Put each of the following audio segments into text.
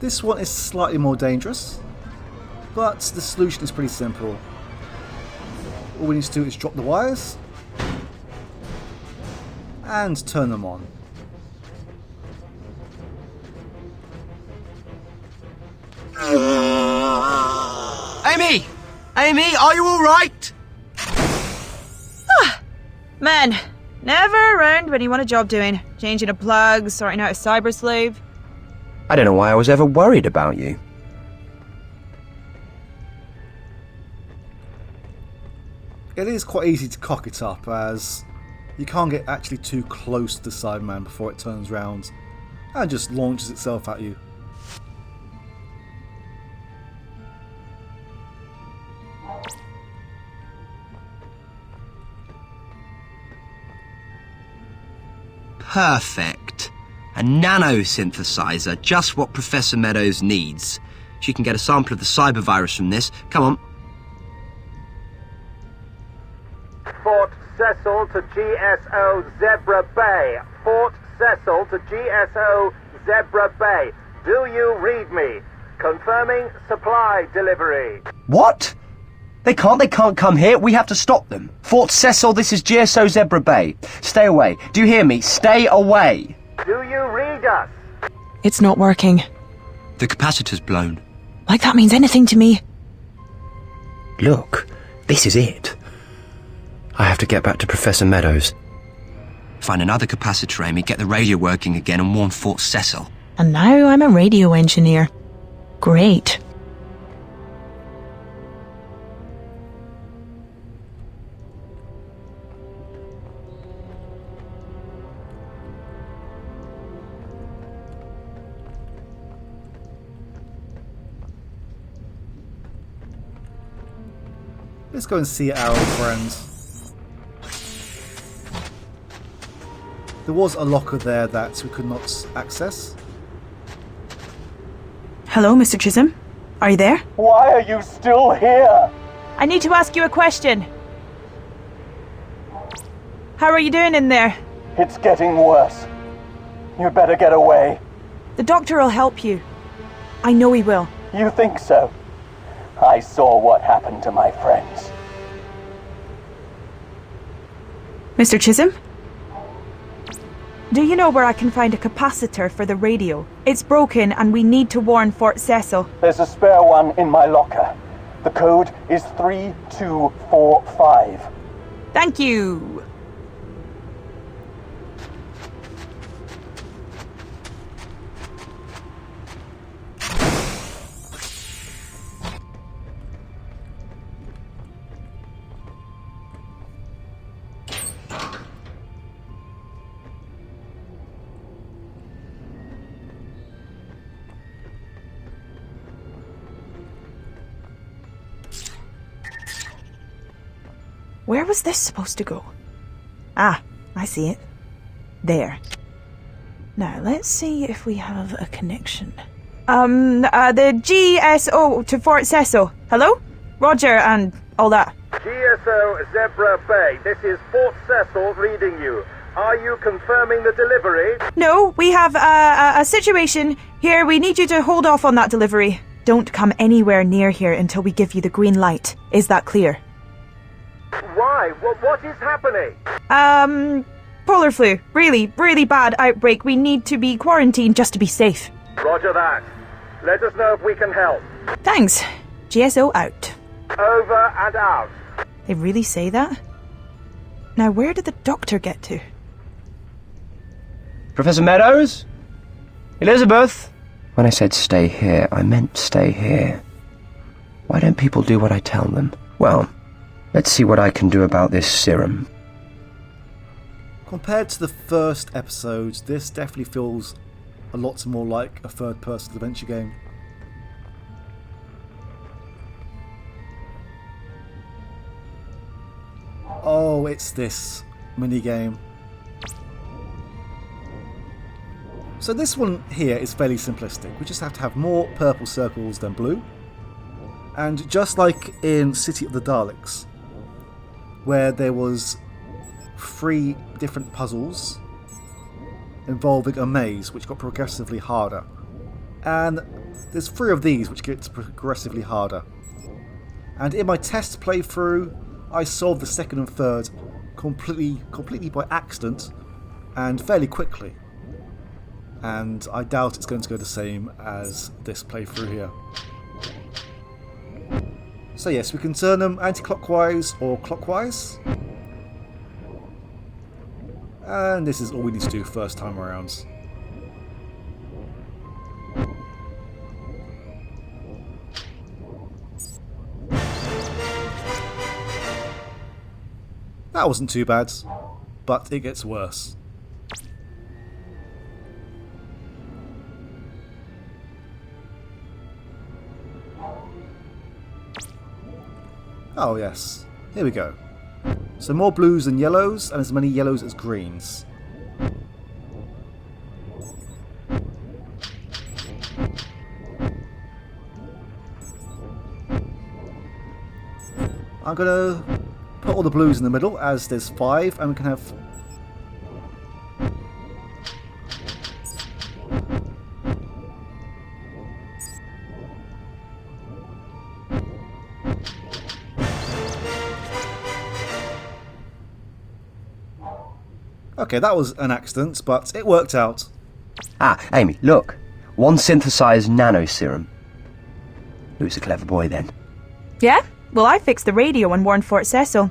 This one is slightly more dangerous, but the solution is pretty simple. All we need to do is drop the wires and turn them on. Amy! Amy, are you alright? Man, never around when you want a job doing. Changing a plug, sorting out a cyber slave. I don't know why I was ever worried about you. It is quite easy to cock it up, as you can't get actually too close to the Cyberman before it turns round and just launches itself at you. Perfect. A nano-synthesizer, just what Professor Meadows needs. She can get a sample of the cyber virus from this. Come on. Fort Cecil to GSO Zebra Bay. Fort Cecil to GSO Zebra Bay. Do you read me? Confirming supply delivery. What? They can't come here. We have to stop them. Fort Cecil, this is GSO Zebra Bay. Stay away. Do you hear me? Stay away. Do you read us? It's not working. The capacitor's blown. Like that means anything to me. Look, this is it. I have to get back to Professor Meadows. Find another capacitor, Amy, get the radio working again and warn Fort Cecil. And now I'm a radio engineer. Great. Let's go and see our old friends. There was a locker there that we could not access. Hello, Mr. Chisholm. Are you there? Why are you still here? I need to ask you a question. How are you doing in there? It's getting worse. You'd better get away. The doctor will help you. I know he will. You think so? I saw what happened to my friends. Mr. Chisholm? Do you know where I can find a capacitor for the radio? It's broken and we need to warn Fort Cecil. There's a spare one in my locker. The code is 3245. Thank you. Where was this supposed to go? Ah, I see it. There. Now, let's see if we have a connection. The GSO to Fort Cecil. Hello? Roger and all that. GSO Zebra Bay, this is Fort Cecil reading you. Are you confirming the delivery? No, we have a situation here. We need you to hold off on that delivery. Don't come anywhere near here until we give you the green light. Is that clear? Why? What is happening? Polar flu. Really, really bad outbreak. We need to be quarantined just to be safe. Roger that. Let us know if we can help. Thanks. GSO out. Over and out. They really say that? Now, where did the doctor get to? Professor Meadows? Elizabeth? When I said stay here, I meant stay here. Why don't people do what I tell them? Well, let's see what I can do about this serum. Compared to the first episode, this definitely feels a lot more like a third-person adventure game. Oh, it's this minigame. So this one here is fairly simplistic. We just have to have more purple circles than blue. And just like in City of the Daleks, where there was 3 different puzzles involving a maze which got progressively harder. And There's 3 of these which gets progressively harder. And in my test playthrough, I solved the second and third completely by accident and fairly quickly. And I doubt it's going to go the same as this playthrough here. So yes, we can turn them anti-clockwise or clockwise. And this is all we need to do first time around. That wasn't too bad, but it gets worse. Oh yes, here we go. So more blues and yellows, and as many yellows as greens. I'm gonna put all the blues in the middle, as there's 5, and we can have... Okay, that was an accident, but it worked out. Ah, Amy, look. 1 synthesized nano serum. Who's a clever boy then? Yeah? Well, I fixed the radio and warned Fort Cecil.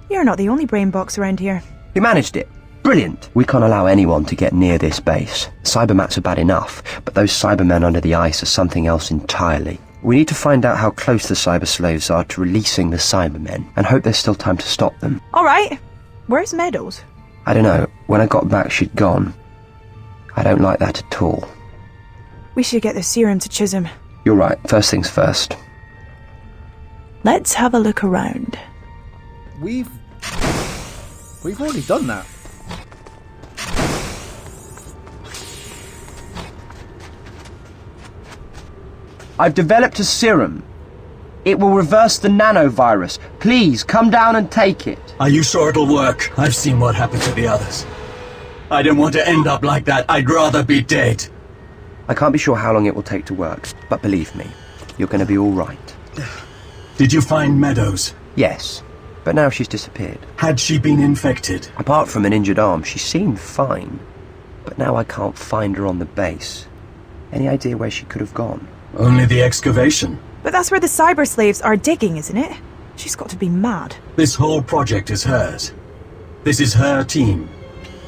You're not the only brain box around here. You managed it. Brilliant. We can't allow anyone to get near this base. Cybermats are bad enough, but those Cybermen under the ice are something else entirely. We need to find out how close the cyber slaves are to releasing the Cybermen, and hope there's still time to stop them. Alright. Where's Meadows? I don't know. When I got back, she'd gone. I don't like that at all. We should get the serum to Chisholm. You're right. First things first. Let's have a look around. We've already done that. I've developed a serum. It will reverse the nanovirus. Please, come down and take it. Are you sure it'll work? I've seen what happened to the others. I don't want to end up like that. I'd rather be dead. I can't be sure how long it will take to work, but believe me, you're going to be all right. Did you find Meadows? Yes, but now she's disappeared. Had she been infected? Apart from an injured arm, she seemed fine. But now I can't find her on the base. Any idea where she could have gone? Only the excavation. But that's where the cyber slaves are digging, isn't it? She's got to be mad. This whole project is hers. This is her team.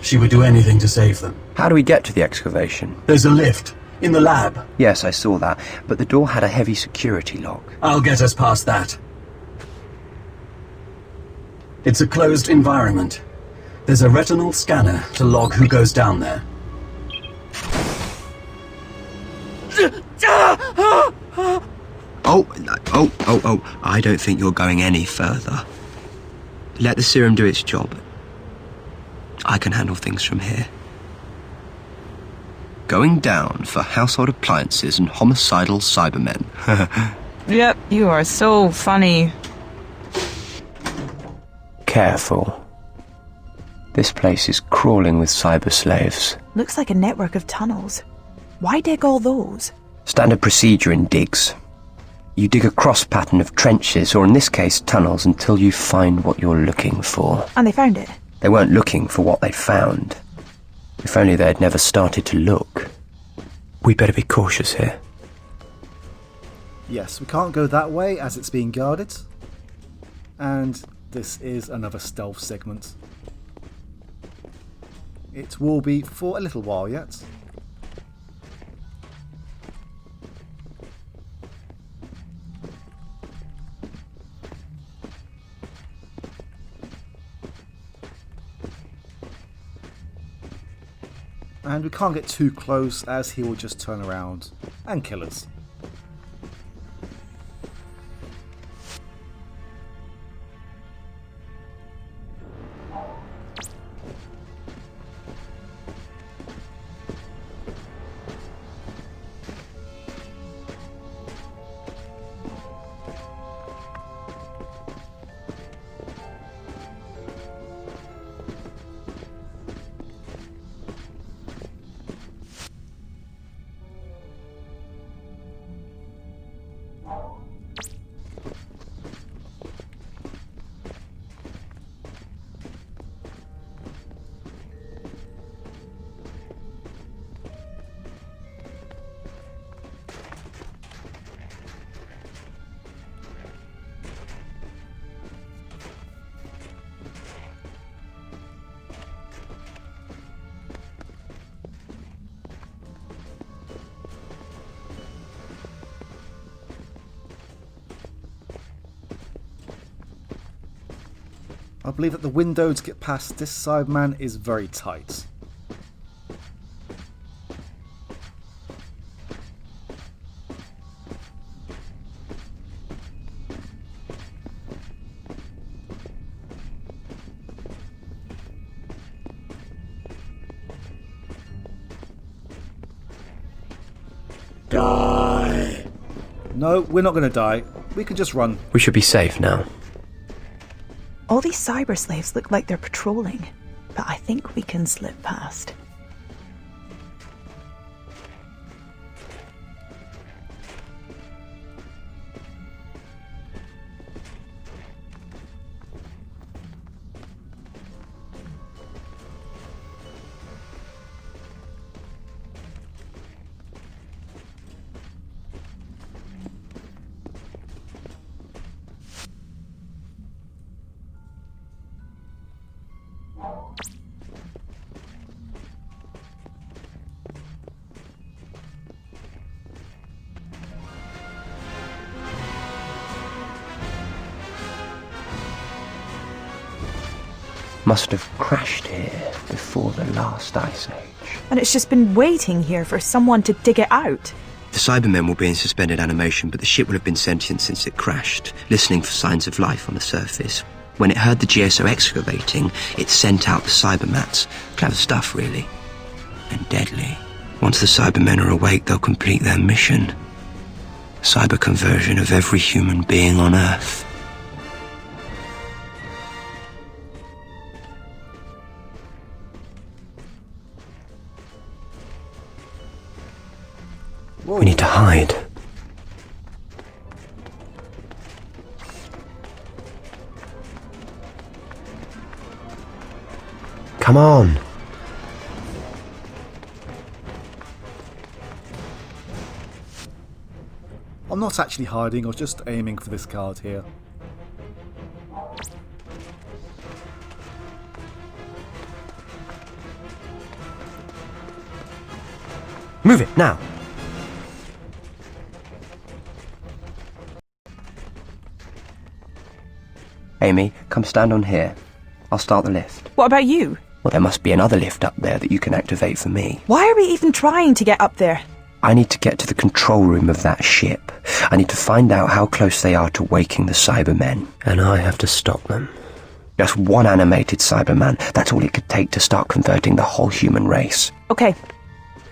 She would do anything to save them. How do we get to the excavation? There's a lift. In the lab. Yes, I saw that, but the door had a heavy security lock. I'll get us past that. It's a closed environment. There's a retinal scanner to log who goes down there. Oh, I don't think you're going any further. Let the serum do its job. I can handle things from here. Going down for household appliances and homicidal Cybermen. Yep, you are so funny. Careful. This place is crawling with cyber slaves. Looks like a network of tunnels. Why dig all those? Standard procedure in digs. You dig a cross pattern of trenches, or in this case tunnels, until you find what you're looking for. And they found it? They weren't looking for what they found. If only they'd never started to look. We better be cautious here. Yes, we can't go that way as it's being guarded. And this is another stealth segment. It will be for a little while yet. And we can't get too close as he will just turn around and kill us. I believe that the window to get past this Cyberman is very tight. Die. No, we're not going to die. We can just run. We should be safe now. All these cyber slaves look like they're patrolling, but I think we can slip past. Must have crashed here before the last ice age. And it's just been waiting here for someone to dig it out. The Cybermen will be in suspended animation, but the ship will have been sentient since it crashed, listening for signs of life on the surface. When it heard the GSO excavating, it sent out the Cybermats. Clever stuff, really. And deadly. Once the Cybermen are awake, they'll complete their mission. Cyber conversion of every human being on Earth. Whoa. We need to hide. Come on. I'm not actually hiding, I was just aiming for this card here. Move it, now. Amy, come stand on here. I'll start the lift. What about you? Well, there must be another lift up there that you can activate for me. Why are we even trying to get up there? I need to get to the control room of that ship. I need to find out how close they are to waking the Cybermen. And I have to stop them. Just one animated Cyberman. That's all it could take to start converting the whole human race. Okay,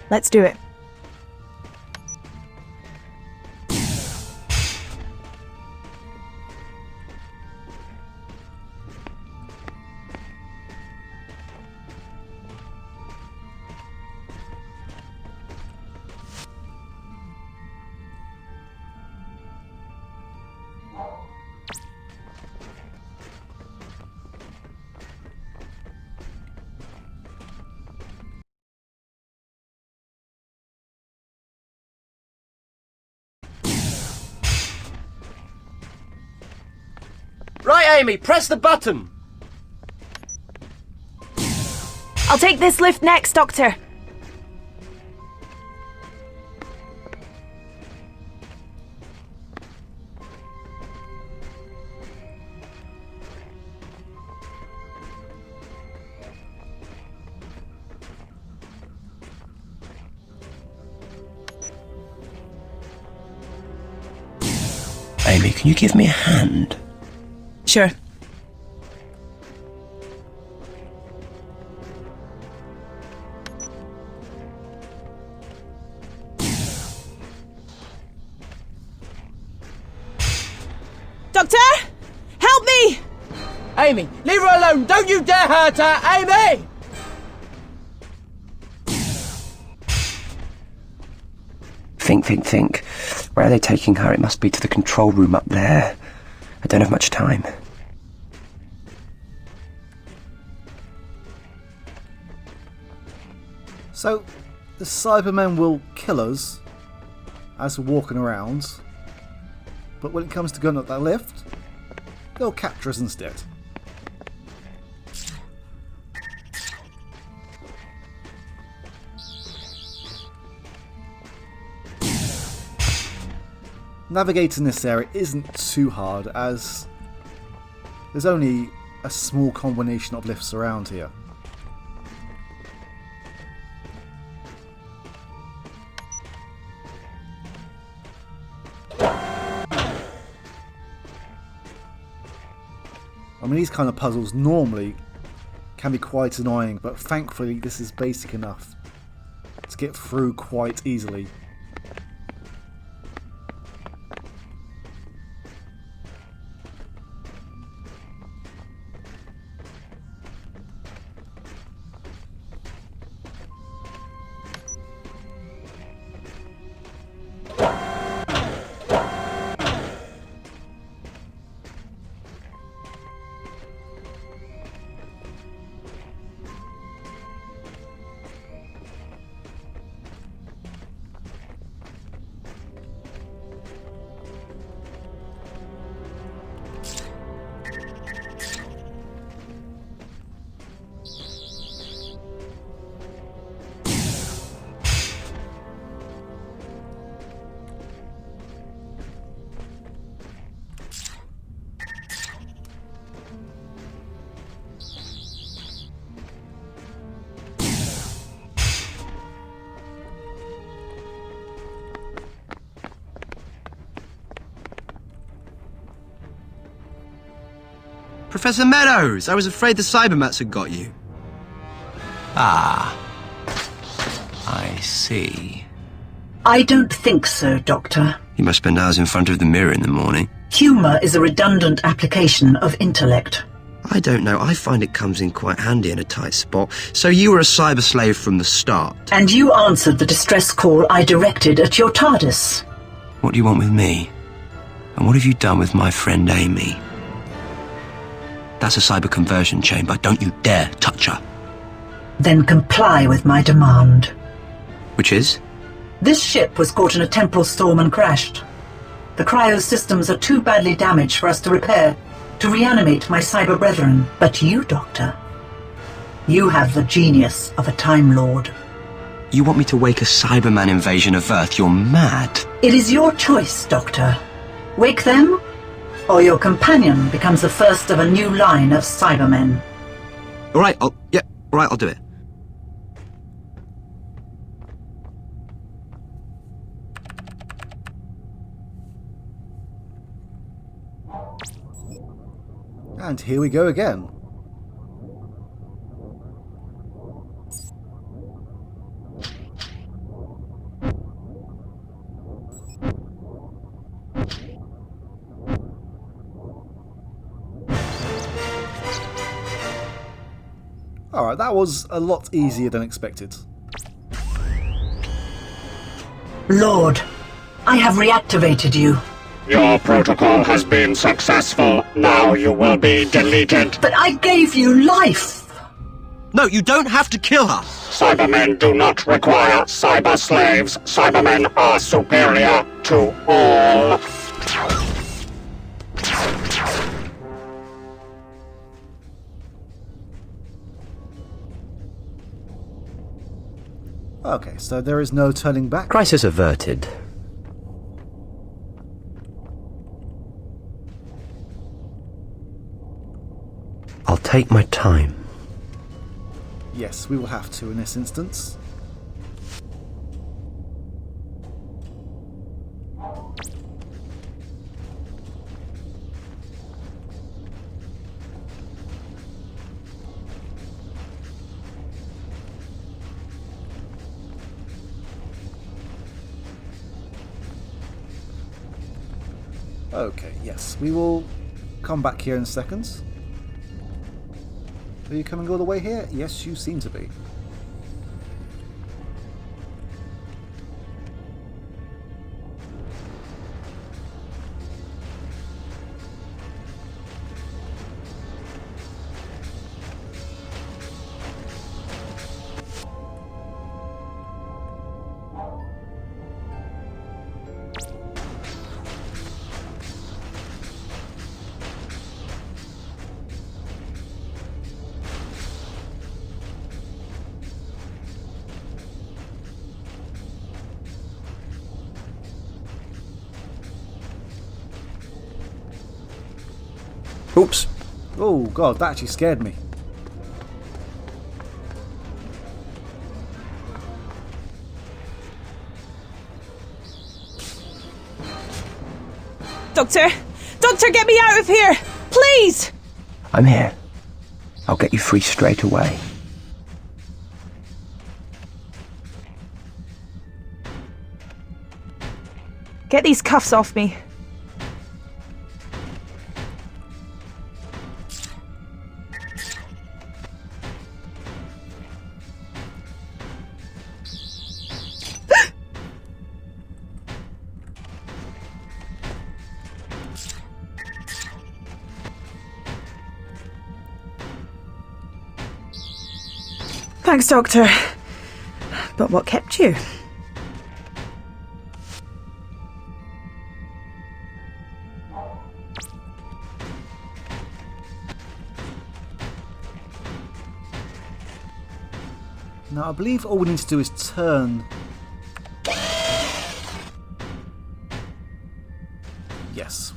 let's do it. Right, Amy, press the button! I'll take this lift next, Doctor. Amy, can you give me a hand? Sure. Doctor! Help me! Amy, leave her alone! Don't you dare hurt her! Amy! Think. Where are they taking her? It must be to the control room up there. I don't have much time. So, the Cybermen will kill us as we're walking around, but when it comes to going up that lift, they'll capture us instead. Navigating this area isn't too hard, as there's only a small combination of lifts around here. I mean, these kind of puzzles normally can be quite annoying, but thankfully this is basic enough to get through quite easily. Professor Meadows! I was afraid the Cybermats had got you. Ah. I see. I don't think so, Doctor. You must spend hours in front of the mirror in the morning. Humour is a redundant application of intellect. I don't know, I find it comes in quite handy in a tight spot. So you were a cyber slave from the start? And you answered the distress call I directed at your TARDIS. What do you want with me? And what have you done with my friend Amy? That's a cyber conversion chamber. Don't you dare touch her. Then comply with my demand. Which is? This ship was caught in a temporal storm and crashed. The cryo systems are too badly damaged for us to repair, to reanimate my cyber brethren. But you, Doctor, you have the genius of a Time Lord. You want me to wake a Cyberman invasion of Earth? You're mad. It is your choice, Doctor. Wake them, or your companion becomes the first of a new line of Cybermen. Alright, I'll do it. And here we go again. Alright, that was a lot easier than expected. Lord, I have reactivated you. Your protocol has been successful. Now you will be deleted. But I gave you life! No, you don't have to kill her! Cybermen do not require cyber slaves. Cybermen are superior to all. Okay, so there is no turning back. Crisis averted. I'll take my time. Yes, we will have to in this instance. Okay, yes, we will come back here in seconds. Are you coming all the way here? Yes, you seem to be. Oops. Oh god, that actually scared me. Doctor! Doctor, get me out of here! Please! I'm here. I'll get you free straight away. Get these cuffs off me. Thanks, Doctor. But what kept you? Now, I believe all we need to do is turn... Yes.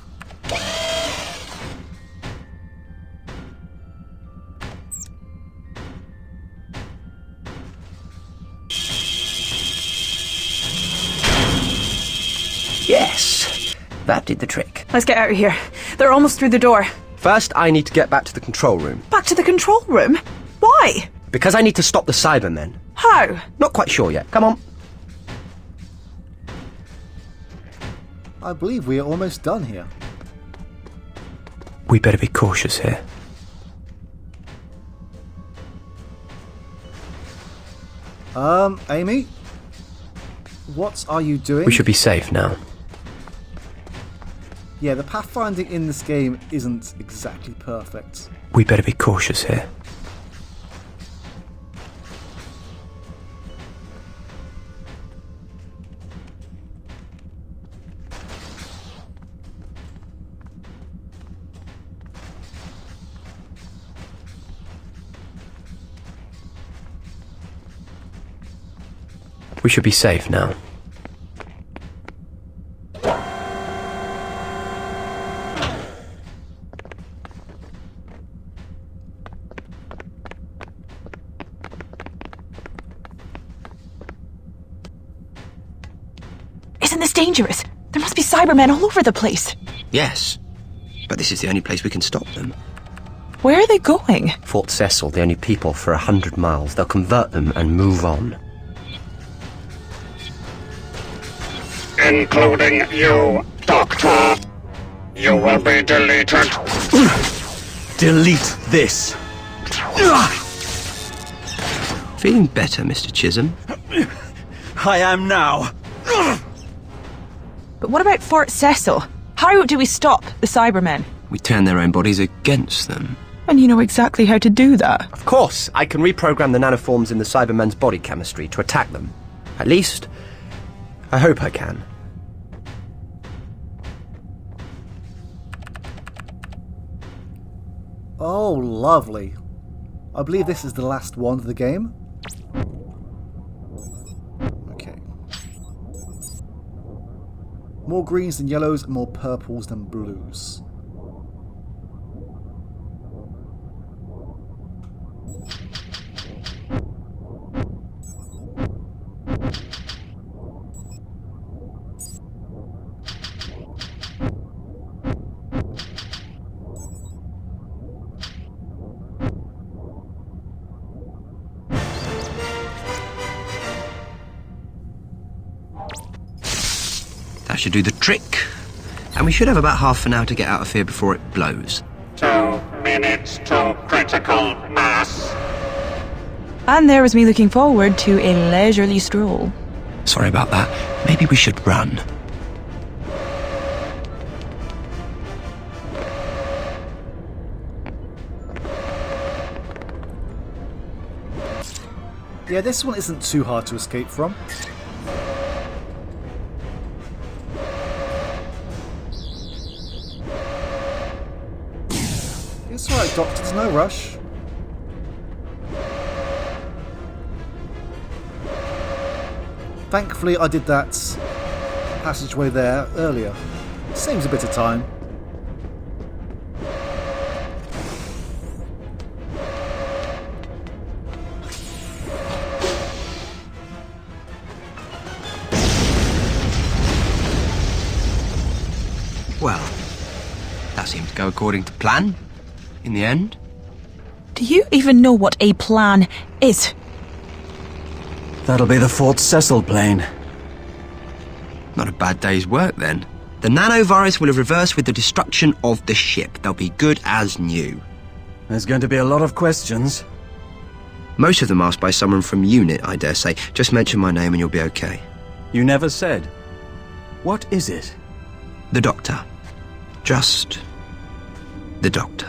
Yes! That did the trick. Let's get out of here. They're almost through the door. First, I need to get back to the control room. Back to the control room? Why? Because I need to stop the Cybermen. How? Not quite sure yet. Come on. I believe we are almost done here. We better be cautious here. Amy? What are you doing? We should be safe now. Yeah, the pathfinding in this game isn't exactly perfect. We better be cautious here. We should be safe now. Isn't this dangerous? There must be Cybermen all over the place. Yes, but this is the only place we can stop them. Where are they going? Fort Cecil, the only people for 100 miles. They'll convert them and move on. Including you, Doctor. You will be deleted. Delete this. Feeling better, Mr. Chisholm? I am now. But what about Fort Cecil? How do we stop the Cybermen? We turn their own bodies against them. And you know exactly how to do that. Of course, I can reprogram the nanoforms in the Cybermen's body chemistry to attack them. At least, I hope I can. Oh, lovely. I believe this is the last one of the game. Okay. More greens than yellows and more purples than blues. That should do the trick. And we should have about half an hour to get out of here before it blows. 2 minutes to critical mass. And there was me looking forward to a leisurely stroll. Sorry about that. Maybe we should run. Yeah, this one isn't too hard to escape from. It's alright, Doctor, there's no rush. Thankfully, I did that passageway there earlier. Saves a bit of time. Well, that seemed to go according to plan, in the end. Do you even know what a plan is? That'll be the Fort Cecil plane. Not a bad day's work, then. The nanovirus will have reversed with the destruction of the ship. They'll be good as new. There's going to be a lot of questions. Most of them asked by someone from UNIT, I dare say. Just mention my name and you'll be okay. You never said. What is it? The Doctor. Just... the Doctor.